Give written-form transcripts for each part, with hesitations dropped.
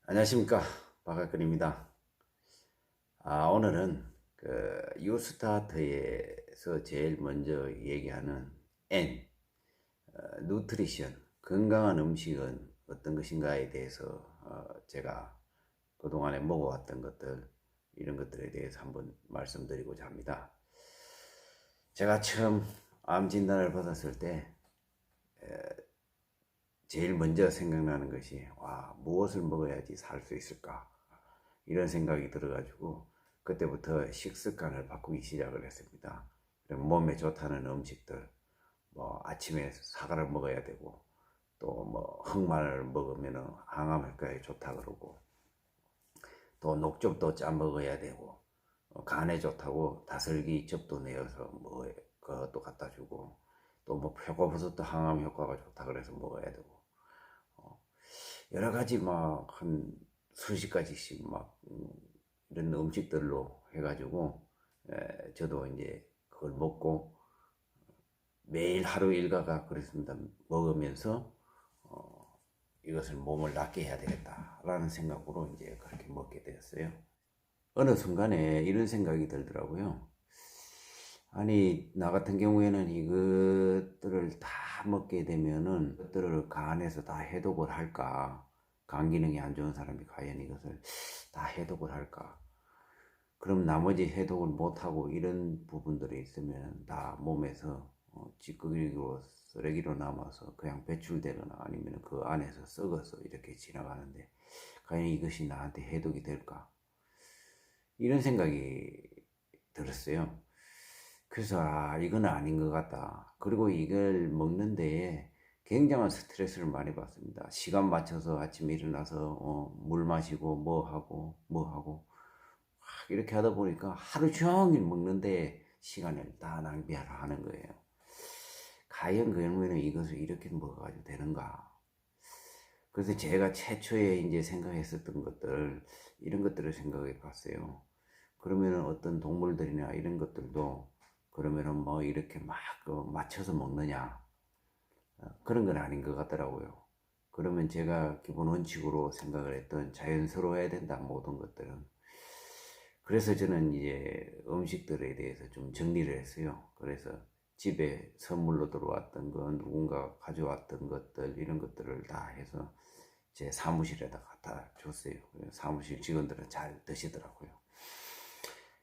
안녕하십니까, 박학근입니다. 오늘은 그 유스타트에서 제일 먼저 얘기하는 N, 누트리션, 건강한 음식은 어떤 것인가에 대해서 제가 그동안에 먹어왔던 것들, 이런 것들에 대해서 한번 말씀드리고자 합니다. 제가 처음 암 진단을 받았을 때 제일 먼저 생각나는 것이 무엇을 먹어야지 살 수 있을까, 이런 생각이 들어가지고 그때부터 식습관을 바꾸기 시작을 했습니다. 몸에 좋다는 음식들, 뭐 아침에 사과를 먹어야 되고, 또 뭐 흑마늘 먹으면 항암 효과에 좋다 그러고, 또 녹즙도 짜 먹어야 되고, 간에 좋다고 다슬기 즙도 내어서 뭐 그것도 갖다 주고, 또 뭐 표고버섯도 항암 효과가 좋다 그래서 먹어야 되고, 여러 가지 막 한 수십 가지씩 막 이런 음식들로 해가지고 저도 이제 그걸 먹고 매일 하루 일과가 그랬습니다. 먹으면서 이것을 몸을 낫게 해야 되겠다라는 생각으로 이제 그렇게 먹게 되었어요. 어느 순간에 이런 생각이 들더라고요. 아니, 나 같은 경우에는 이것들을 다 먹게 되면은 그것들을 간에서 다 해독을 할까? 간 기능이 안 좋은 사람이 과연 이것을 다 해독을 할까? 그럼 나머지 해독을 못하고 이런 부분들이 있으면 다 몸에서 찌꺼기로 쓰레기로 남아서 그냥 배출되거나 아니면 그 안에서 썩어서 이렇게 지나가는데 과연 이것이 나한테 해독이 될까? 이런 생각이 들었어요. 그래서 이건 아닌 것 같다. 그리고 이걸 먹는 데에 굉장한 스트레스를 많이 받습니다. 시간 맞춰서 아침에 일어나서 물 마시고 뭐 하고 뭐 하고 이렇게 하다 보니까 하루 종일 먹는데 시간을 다 낭비하라 하는 거예요. 과연 그러면 이것을 이렇게 먹어가지고 되는가? 그래서 제가 최초에 이제 생각했었던 것들, 이런 것들을 생각해 봤어요. 그러면은 어떤 동물들이나 이런 것들도 그러면은 뭐 이렇게 막 맞춰서 먹느냐? 그런 건 아닌 것 같더라고요. 그러면 제가 기본 원칙으로 생각을 했던 자연스러워야 된다, 모든 것들은. 그래서 저는 이제 음식들에 대해서 좀 정리를 했어요. 그래서 집에 선물로 들어왔던 거, 누군가 가져왔던 것들, 이런 것들을 다 해서 제 사무실에다 갖다 줬어요. 사무실 직원들은 잘 드시더라고요.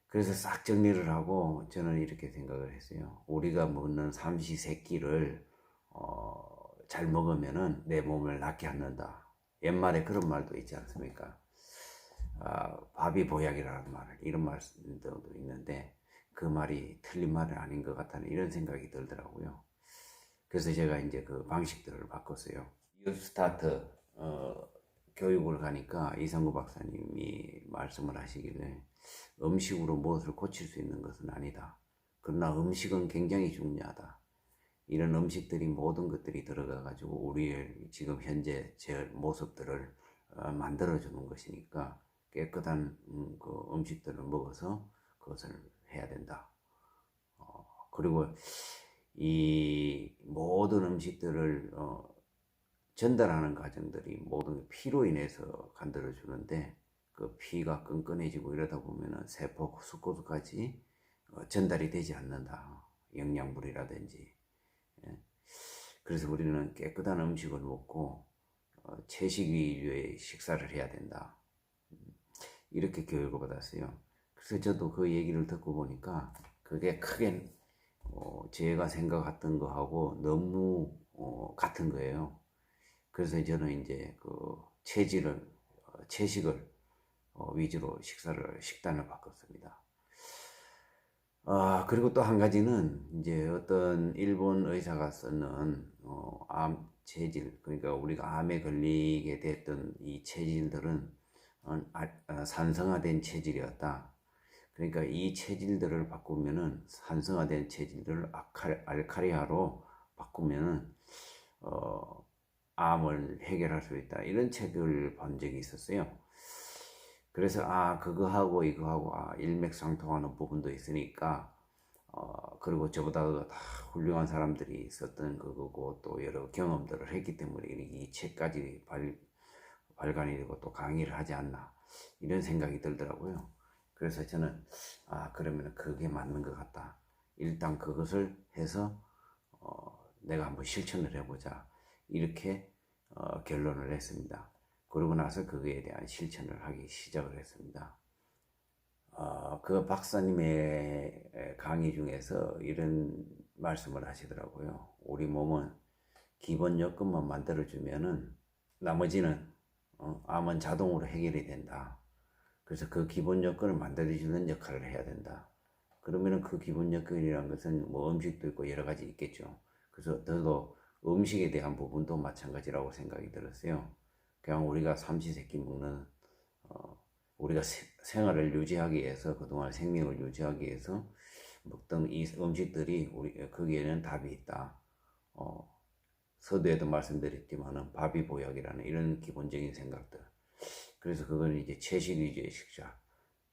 그래서 싹 정리를 하고 저는 이렇게 생각을 했어요. 우리가 먹는 삼시세끼를 잘 먹으면은 내 몸을 낫게 한다. 옛말에 그런 말도 있지 않습니까? 밥이 보약이라는 말, 이런 말도 있는데 그 말이 틀린 말은 아닌 것 같다는 이런 생각이 들더라고요. 그래서 제가 이제 그 방식들을 바꿨어요. 뉴스타트 교육을 가니까 이성구 박사님이 말씀을 하시기를 음식으로 무엇을 고칠 수 있는 것은 아니다. 그러나 음식은 굉장히 중요하다. 이런 음식들이 모든 것들이 들어가 가지고 우리의 지금 현재 제 모습들을 만들어 주는 것이니까 깨끗한 그 음식들을 먹어서 그것을 해야 된다. 그리고 이 모든 음식들을 전달하는 과정들이 모든 피로 인해서 간들어 주는데 그 피가 끈끈해지고 이러다 보면은 세포 수코드까지 전달이 되지 않는다. 영양분이라든지. 예. 그래서 우리는 깨끗한 음식을 먹고 채식 위주의 식사를 해야 된다. 이렇게 교육을 받았어요. 그래서 저도 그 얘기를 듣고 보니까 그게 크게 제가 생각했던 거하고 너무 같은 거예요. 그래서 저는 이제 그 채식을 위주로 식단을 바꿨습니다. 그리고 또 한 가지는 이제 어떤 일본 의사가 쓰는 암 체질, 그러니까 우리가 암에 걸리게 됐던 이 체질들은 산성화된 체질이었다. 그러니까 이 체질들을 바꾸면은 산성화된 체질들을 알카리아로 바꾸면은 암을 해결할 수 있다. 이런 책을 본 적이 있었어요. 그래서 그거하고 이거하고 일맥상통하는 부분도 있으니까 그리고 저보다 다 훌륭한 사람들이 있었던 그거고 또 여러 경험들을 했기 때문에 이 책까지 발간이 되고 또 강의를 하지 않나 이런 생각이 들더라고요. 그래서 저는 그러면 그게 맞는 것 같다. 일단 그것을 해서 내가 한번 실천을 해보자 이렇게 결론을 했습니다. 그러고 나서 그거에 대한 실천을 하기 시작을 했습니다. 그 박사님의 강의 중에서 이런 말씀을 하시더라고요. 우리 몸은 기본 여건만 만들어주면은 나머지는 암은 자동으로 해결이 된다. 그래서 그 기본 여건을 만들어주는 역할을 해야 된다. 그러면은 그 기본 여건이라는 것은 뭐 음식도 있고 여러 가지 있겠죠. 그래서 저도 음식에 대한 부분도 마찬가지라고 생각이 들었어요. 그냥 우리가 삼시세끼 먹는 우리가 생활을 유지하기 위해서 그동안 생명을 유지하기 위해서 먹던 이 음식들이 거기에는 답이 있다. 서두에도 말씀드렸지만은 밥이 보약이라는 이런 기본적인 생각들. 그래서 그거는 이제 채식 위주의 식사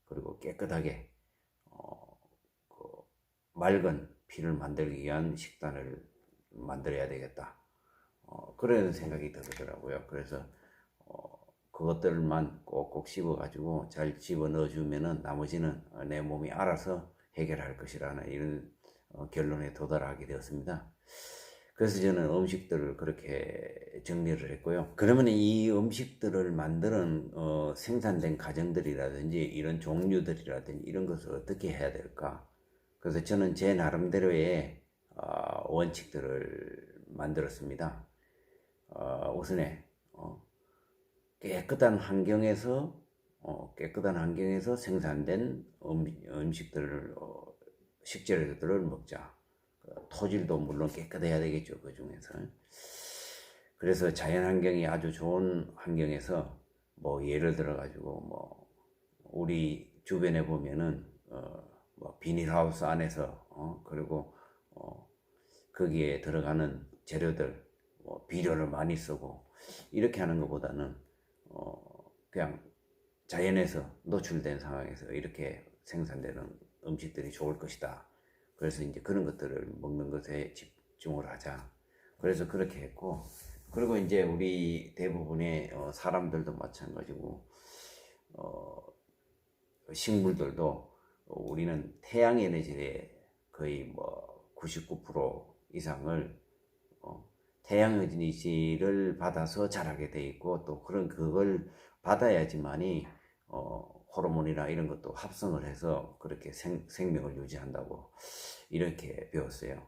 그리고 깨끗하게 그 맑은 피를 만들기 위한 식단을 만들어야 되겠다. 그런 생각이 들더라고요. 그래서 그것들만 꼭꼭 씹어가지고 잘 집어 넣어주면은 나머지는 내 몸이 알아서 해결할 것이라는 이런 결론에 도달하게 되었습니다. 그래서 저는 음식들을 그렇게 정리를 했고요. 그러면 이 음식들을 만드는 생산된 과정들이라든지 이런 종류들이라든지 이런 것을 어떻게 해야 될까? 그래서 저는 제 나름대로의 원칙들을 만들었습니다. 우선에 깨끗한 환경에서 생산된 음식들을 식재료들을 먹자. 토질도 물론 깨끗해야 되겠죠. 그 중에서. 그래서 자연 환경이 아주 좋은 환경에서 뭐 예를 들어 가지고 뭐 우리 주변에 보면은 뭐 비닐하우스 안에서 그리고 거기에 들어가는 재료들 뭐 비료를 많이 쓰고 이렇게 하는 것보다는 그냥 자연에서 노출된 상황에서 이렇게 생산되는 음식들이 좋을 것이다. 그래서 이제 그런 것들을 먹는 것에 집중을 하자. 그래서 그렇게 했고, 그리고 이제 우리 대부분의 사람들도 마찬가지고, 식물들도 우리는 태양 에너지의 거의 뭐 99% 이상을 태양 에너지를 받아서 자라게 돼 있고 또 그걸 받아야지만이 호르몬이나 이런 것도 합성을 해서 그렇게 생명을 유지한다고 이렇게 배웠어요.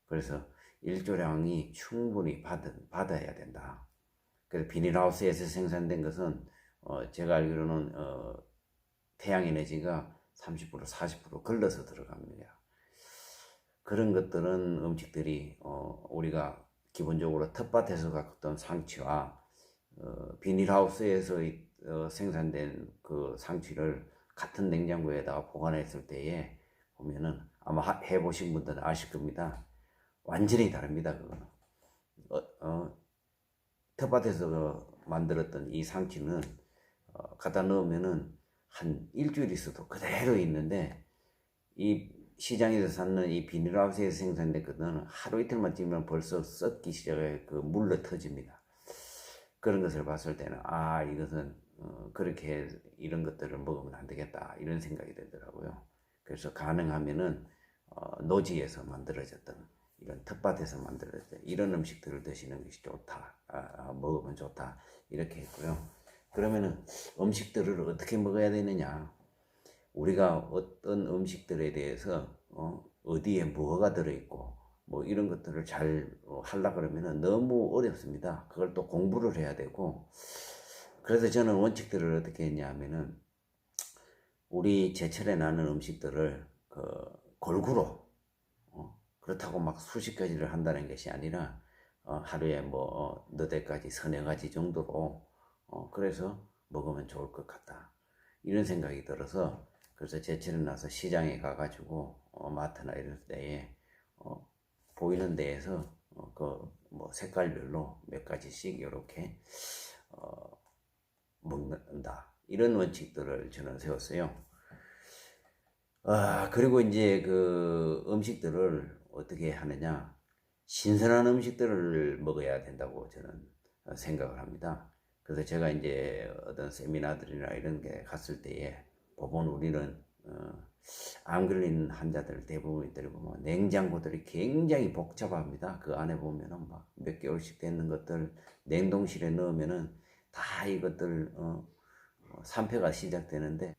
그래서 일조량이 충분히 받아야 된다. 그래서 비닐하우스에서 생산된 것은 제가 알기로는 태양 에너지가 30% 40% 걸러서 들어갑니다. 그런 것들은 음식들이 우리가 기본적으로 텃밭에서 갖던 상치와 비닐하우스에서 생산된 그 상치를 같은 냉장고에다가 보관했을 때에 보면은 아마 해보신 분들은 아실 겁니다. 완전히 다릅니다. 그거는 텃밭에서 만들었던 이 상치는 갖다 넣으면은 한 일주일 있어도 그대로 있는데 이 시장에서 사는 이 비닐하우스에서 생산된 것은 하루 이틀만 지면 벌써 썩기 시작해 물러 터집니다. 그런 것을 봤을 때는 이것은 그렇게 이런 것들을 먹으면 안 되겠다 이런 생각이 들더라고요. 그래서 가능하면은 노지에서 만들어졌던 이런 텃밭에서 만들어졌던 이런 음식들을 드시는 것이 좋다. 먹으면 좋다 이렇게 했고요. 그러면은 음식들을 어떻게 먹어야 되느냐? 우리가 어떤 음식들에 대해서 어디에 뭐가 들어있고 뭐 이런 것들을 잘 하려고 그러면은 너무 어렵습니다. 그걸 또 공부를 해야 되고 그래서 저는 원칙들을 어떻게 했냐 하면은 우리 제철에 나는 음식들을 골고루 그렇다고 막 수십 가지를 한다는 것이 아니라 하루에 뭐 너댓 가지 서너 가지 정도로 그래서 먹으면 좋을 것 같다 이런 생각이 들어서 그래서 제철에 나서 시장에 가가지고 마트나 이런 데에 보이는 데에서 뭐 색깔별로 몇 가지씩 이렇게 먹는다 이런 원칙들을 저는 세웠어요. 그리고 이제 그 음식들을 어떻게 하느냐 신선한 음식들을 먹어야 된다고 저는 생각을 합니다. 그래서 제가 이제 어떤 세미나들이나 이런 게 갔을 때에 보면 우리는 암 걸린 환자들 대부분들이 보면 냉장고들이 굉장히 복잡합니다. 그 안에 보면은 막 몇 개월씩 되는 것들 냉동실에 넣으면은 다 이것들 산패가 시작되는데,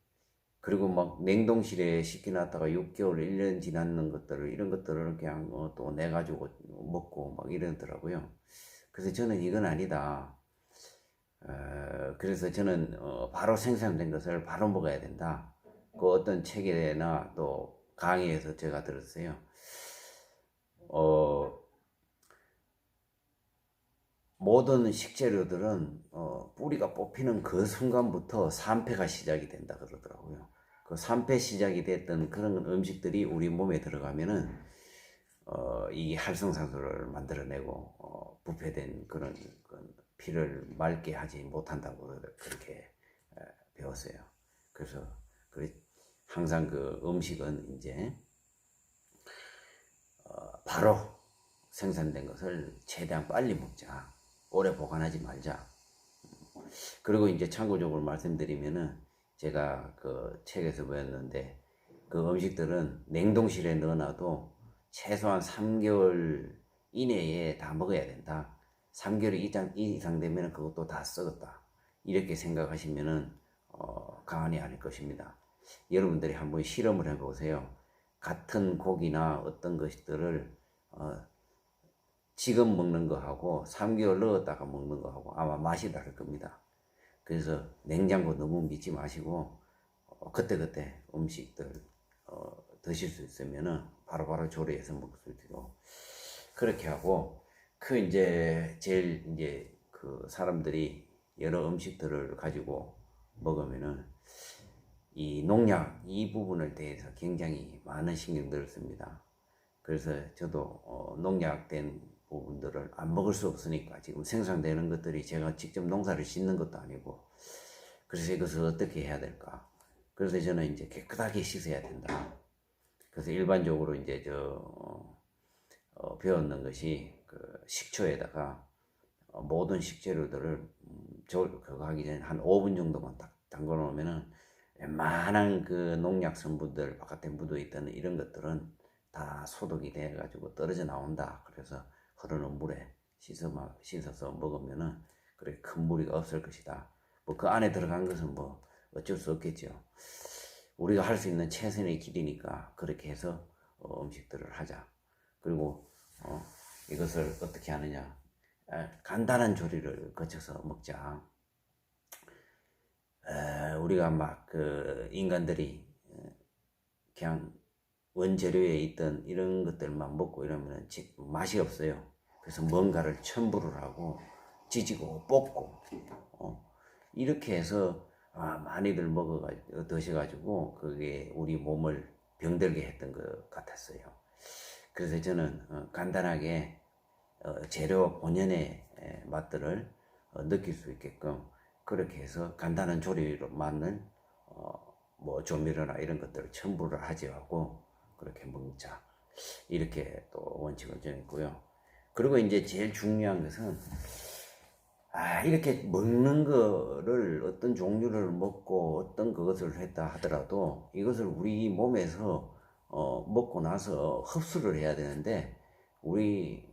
그리고 막 냉동실에 식혀놨다가 6개월, 1년 지났는 것들을, 이런 것들을 그냥 또 내가지고 먹고 막 이러더라고요. 그래서 저는 이건 아니다. 그래서 저는 바로 생산된 것을 바로 먹어야 된다. 그 어떤 책이나 또 강의에서 제가 들었어요. 모든 식재료들은 뿌리가 뽑히는 그 순간부터 산패가 시작이 된다 그러더라고요. 그 산패 시작이 됐던 그런 음식들이 우리 몸에 들어가면은 이 활성산소를 만들어내고 부패된 그런 피를 맑게 하지 못한다고 그렇게 배웠어요. 그래서 항상 그 음식은 이제 바로 생산된 것을 최대한 빨리 먹자. 오래 보관하지 말자. 그리고 이제 참고적으로 말씀드리면은 제가 그 책에서 배웠는데, 그 음식들은 냉동실에 넣어놔도 최소한 3개월 이내에 다 먹어야 된다. 3개월 이상 되면 그것도 다 썩었다. 이렇게 생각하시면은 가만히 아닐 것입니다. 여러분들이 한번 실험을 해보세요. 같은 고기나 어떤 것들을 지금 먹는 거하고 3개월 넣었다가 먹는 거하고 아마 맛이 다를 겁니다. 그래서 냉장고 너무 믿지 마시고 그때그때 음식들 드실 수 있으면은 바로바로 조리해서 먹을 수 있도록 그렇게 하고, 그 이제 제일 이제 그 사람들이 여러 음식들을 가지고 먹으면은 이 농약 이 부분을 대해서 굉장히 많은 신경들을 씁니다. 그래서 저도 농약된 부분들을 안 먹을 수 없으니까, 지금 생산되는 것들이 제가 직접 농사를 짓는 것도 아니고, 그래서 이것을 어떻게 해야 될까? 그래서 저는 이제 깨끗하게 씻어야 된다. 그래서 일반적으로 이제 배웠는 것이 그 식초에다가 모든 식재료들을 그거 하기 전에 한 5분 정도만 딱 담궈 놓으면은 웬만한 그 농약 성분들 바깥에 묻어 있던 이런 것들은 다 소독이 돼 가지고 떨어져 나온다. 그래서 흐르는 물에 씻어서 먹으면은 그렇게 큰 무리가 없을 것이다. 뭐 그 안에 들어간 것은 뭐 어쩔 수 없겠죠. 우리가 할 수 있는 최선의 길이니까 그렇게 해서 음식들을 하자. 그리고 이것을 어떻게 하느냐, 간단한 조리를 거쳐서 먹자. 우리가 막 그 인간들이 그냥 원재료에 있던 이런 것들만 먹고 이러면 맛이 없어요. 그래서 뭔가를 첨부를 하고 지지고 볶고 이렇게 해서 많이들 드셔가지고 그게 우리 몸을 병들게 했던 것 같았어요. 그래서 저는 간단하게 재료 본연의 맛들을 느낄 수 있게끔 그렇게 해서 간단한 조리로만은 뭐 조미료나 이런 것들을 첨부를 하지 않고 그렇게 먹자. 이렇게 또 원칙을 정했고요. 그리고 이제 제일 중요한 것은 이렇게 먹는 거를 어떤 종류를 먹고 어떤 그것을 했다 하더라도 이것을 우리 몸에서 먹고 나서 흡수를 해야 되는데, 우리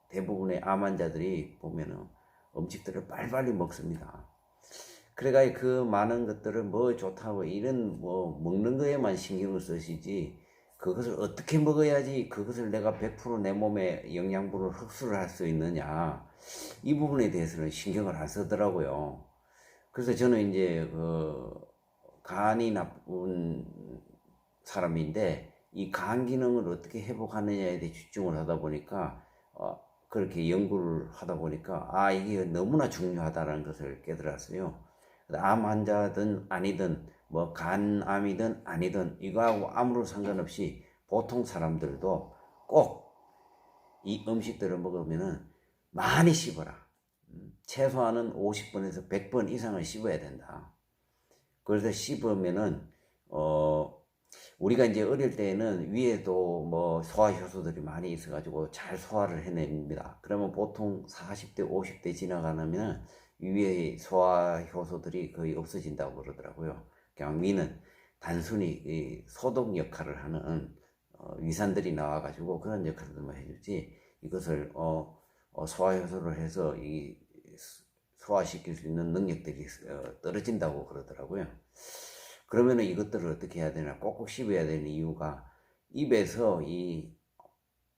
대부분의 암 환자들이 보면은 음식들을 빨리빨리 먹습니다. 그래가 그 많은 것들을 뭐 좋다고 이런 뭐 먹는 거에만 신경을 쓰시지, 그것을 어떻게 먹어야지 그것을 내가 100% 내 몸에 영양분을 흡수를 할 수 있느냐, 이 부분에 대해서는 신경을 안 쓰더라고요. 그래서 저는 이제 간이 나쁜 사람인데 이 간 기능을 어떻게 회복하느냐에 대해 집중을 하다 보니까 그렇게 연구를 하다 보니까 이게 너무나 중요하다는 것을 깨달았어요. 암 환자든 아니든 뭐 간암이든 아니든 이거하고 아무런 상관없이 보통 사람들도 꼭 이 음식들을 먹으면은 많이 씹어라. 최소한은 50번에서 100번 이상을 씹어야 된다. 그래서 씹으면은 우리가 이제 어릴 때는 위에도 뭐 소화 효소들이 많이 있어가지고 잘 소화를 해냅니다. 그러면 보통 40대, 50대 지나가면 위의 소화 효소들이 거의 없어진다고 그러더라고요. 그냥 위는 단순히 이 소독 역할을 하는 위산들이 나와가지고 그런 역할들만 해주지, 이것을 소화 효소를 해서 이 소화시킬 수 있는 능력들이 떨어진다고 그러더라고요. 그러면은 이것들을 어떻게 해야 되나, 꼭꼭 씹어야 되는 이유가, 입에서 이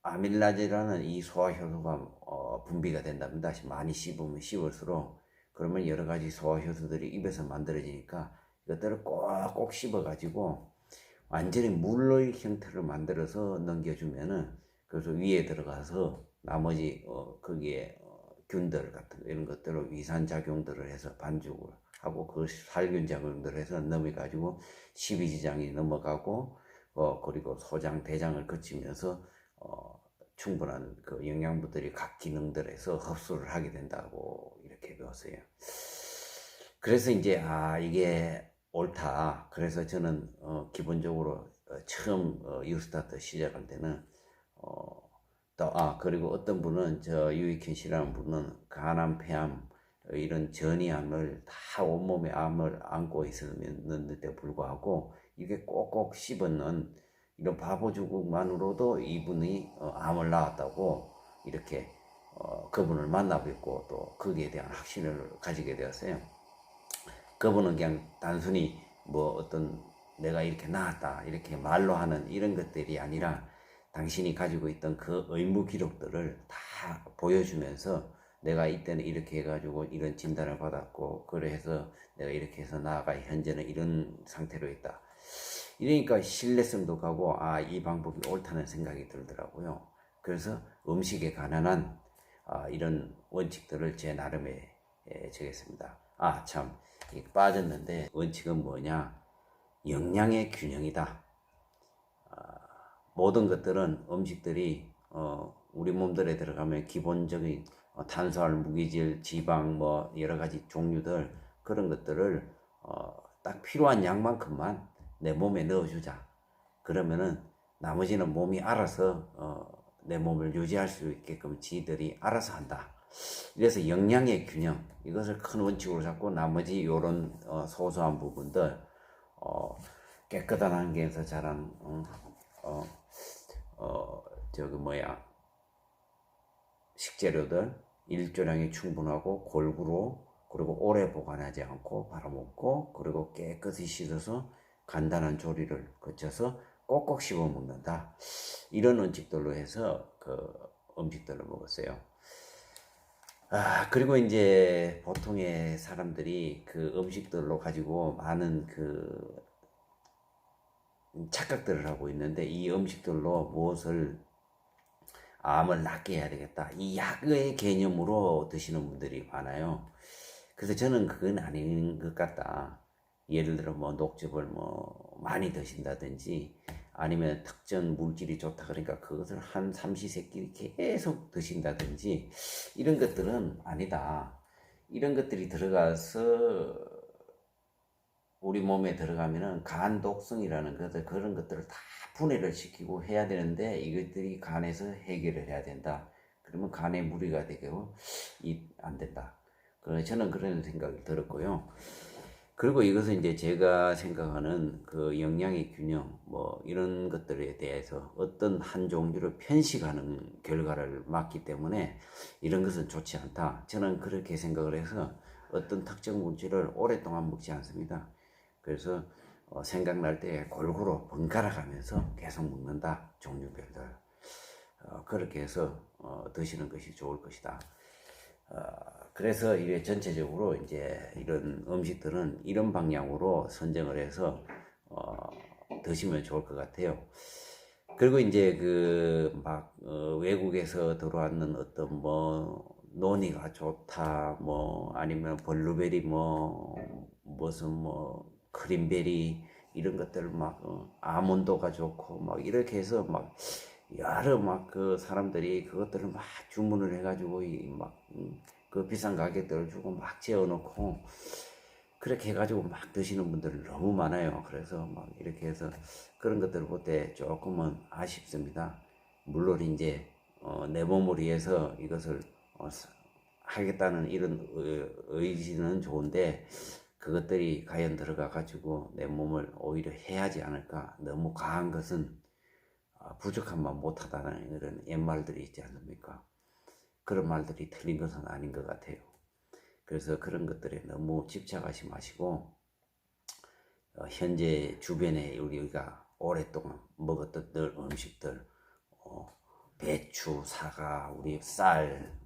아밀라제라는 이 소화효소가 분비가 된답니다. 많이 씹으면 씹을수록. 그러면 여러 가지 소화효소들이 입에서 만들어지니까 이것들을 꼭꼭 씹어가지고 완전히 물의 형태를 만들어서 넘겨주면은, 그래서 위에 들어가서 나머지 거기에 균들 같은 거, 이런 것들을 위산 작용들을 해서 반죽을 하고, 그 살균 작용들을 해서 넘어가지고 십이지장이 넘어가고, 그리고 소장, 대장을 거치면서 충분한 그 영양분들이 각 기능들에서 흡수를 하게 된다고 이렇게 배웠어요. 그래서 이제 이게 옳다. 그래서 저는 기본적으로 처음 유스타트 시작할 때는 그리고 어떤 분은, 저 유익현 씨라는 분은 간암, 폐암 이런 전이암을 다 온몸에 암을 안고 있었는데 불구하고 이게 꼭꼭 씹었는 이런 바보주국만으로도 이분이 암을 낳았다고, 이렇게 그분을 만나 뵙고 또 거기에 대한 확신을 가지게 되었어요. 그분은 그냥 단순히 뭐 어떤 내가 이렇게 나았다 이렇게 말로 하는 이런 것들이 아니라, 당신이 가지고 있던 그 의무 기록들을 다 보여주면서, 내가 이때는 이렇게 해가지고 이런 진단을 받았고, 그래서 내가 이렇게 해서 나아가 현재는 이런 상태로 있다. 이러니까 신뢰성도 가고, 이 방법이 옳다는 생각이 들더라고요. 그래서 음식에 관한 이런 원칙들을 제 나름의 정했습니다. 참 빠졌는데, 원칙은 뭐냐? 영양의 균형이다. 모든 것들은, 음식들이 우리 몸들에 들어가면 기본적인 탄수화물, 무기질, 지방, 뭐 여러 가지 종류들, 그런 것들을 딱 필요한 양만큼만 내 몸에 넣어주자. 그러면은 나머지는 몸이 알아서 내 몸을 유지할 수 있게끔 지들이 알아서 한다. 그래서 영양의 균형, 이것을 큰 원칙으로 잡고, 나머지 요런 소소한 부분들, 깨끗한 환경에서 자란 식재료들, 일조량이 충분하고 골고루, 그리고 오래 보관하지 않고 팔아먹고, 그리고 깨끗이 씻어서 간단한 조리를 거쳐서 꼭꼭 씹어 먹는다. 이런 원칙들로 해서 그 음식들을 먹었어요. 그리고 이제 보통의 사람들이 그 음식들로 가지고 많은 그 착각들을 하고 있는데, 이 음식들로 무엇을, 암을 낫게 해야 되겠다, 이 약의 개념으로 드시는 분들이 많아요. 그래서 저는 그건 아닌 것 같다. 예를 들어 뭐 녹즙을 뭐 많이 드신다든지, 아니면 특정 물질이 좋다 그러니까 그것을 한 삼시세끼 계속 드신다든지, 이런 것들은 아니다. 이런 것들이 들어가서 우리 몸에 들어가면은 간 독성이라는 것들, 그런 것들을 다 분해를 시키고 해야 되는데, 이것들이 간에서 해결을 해야 된다. 그러면 간에 무리가 되고 안 된다. 저는 그런 생각이 들었고요. 그리고 이것은 이제 제가 생각하는 그 영양의 균형, 뭐 이런 것들에 대해서 어떤 한 종류를 편식하는 결과를 맞기 때문에 이런 것은 좋지 않다. 저는 그렇게 생각을 해서 어떤 특정 물질을 오랫동안 먹지 않습니다. 그래서 생각날 때 골고루 번갈아 가면서 계속 먹는다. 종류별들. 그렇게 해서 드시는 것이 좋을 것이다. 그래서 이게 전체적으로 이제 이런 음식들은 이런 방향으로 선정을 해서 드시면 좋을 것 같아요. 그리고 이제 외국에서 들어왔는 어떤 뭐 논이가 좋다, 뭐 아니면 블루베리, 뭐 무슨 뭐 크림베리, 이런 것들 아몬드가 좋고 막 이렇게 해서 여러 그 사람들이 그것들을 주문을 해가지고 그 비싼 가격들을 주고 재워놓고 그렇게 해가지고 드시는 분들 너무 많아요. 그래서 이렇게 해서 그런 것들을 볼 때 조금은 아쉽습니다. 물론 이제 내 몸을 위해서 이것을 하겠다는 이런 의지는 좋은데 그것들이 과연 들어가 가지고 내 몸을 오히려 해하지 않을까. 너무 과한 것은 부족함만 못하다는 이런 옛말들이 있지 않습니까? 그런 말들이 틀린 것은 아닌 것 같아요. 그래서 그런 것들에 너무 집착하지 마시고 현재 주변에 우리가 오랫동안 먹었던 음식들, 배추, 사과, 우리 쌀,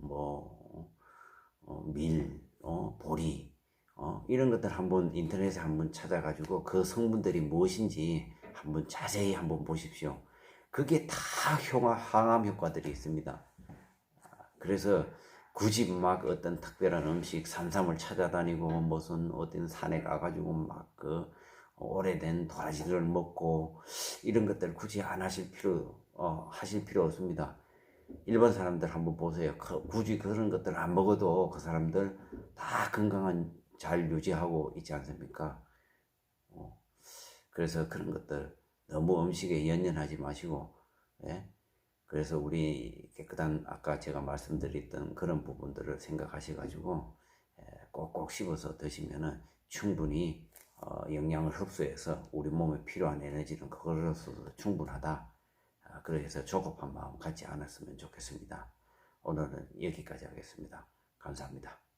밀, 보리, 이런 것들 한번 인터넷에 한번 찾아가지고 그 성분들이 무엇인지 한번 자세히 한번 보십시오. 그게 다 항암 효과들이 있습니다. 그래서 굳이 막 어떤 특별한 음식 산삼을 찾아다니고 무슨 어떤 산에 가가지고 막 그 오래된 도라지를 먹고 이런 것들 굳이 안 하실 하실 필요 없습니다. 일반 사람들 한번 보세요. 굳이 그런 것들 안 먹어도 그 사람들 다 건강한 잘 유지하고 있지 않습니까? 그래서 그런 것들 너무 음식에 연연하지 마시고, 예? 그래서 우리 깨끗한 아까 제가 말씀드렸던 그런 부분들을 생각하셔가지고 꼭꼭 씹어서 드시면은 충분히 영양을 흡수해서 우리 몸에 필요한 에너지는 그걸로서도 충분하다. 그래서 조급한 마음 갖지 않았으면 좋겠습니다. 오늘은 여기까지 하겠습니다. 감사합니다.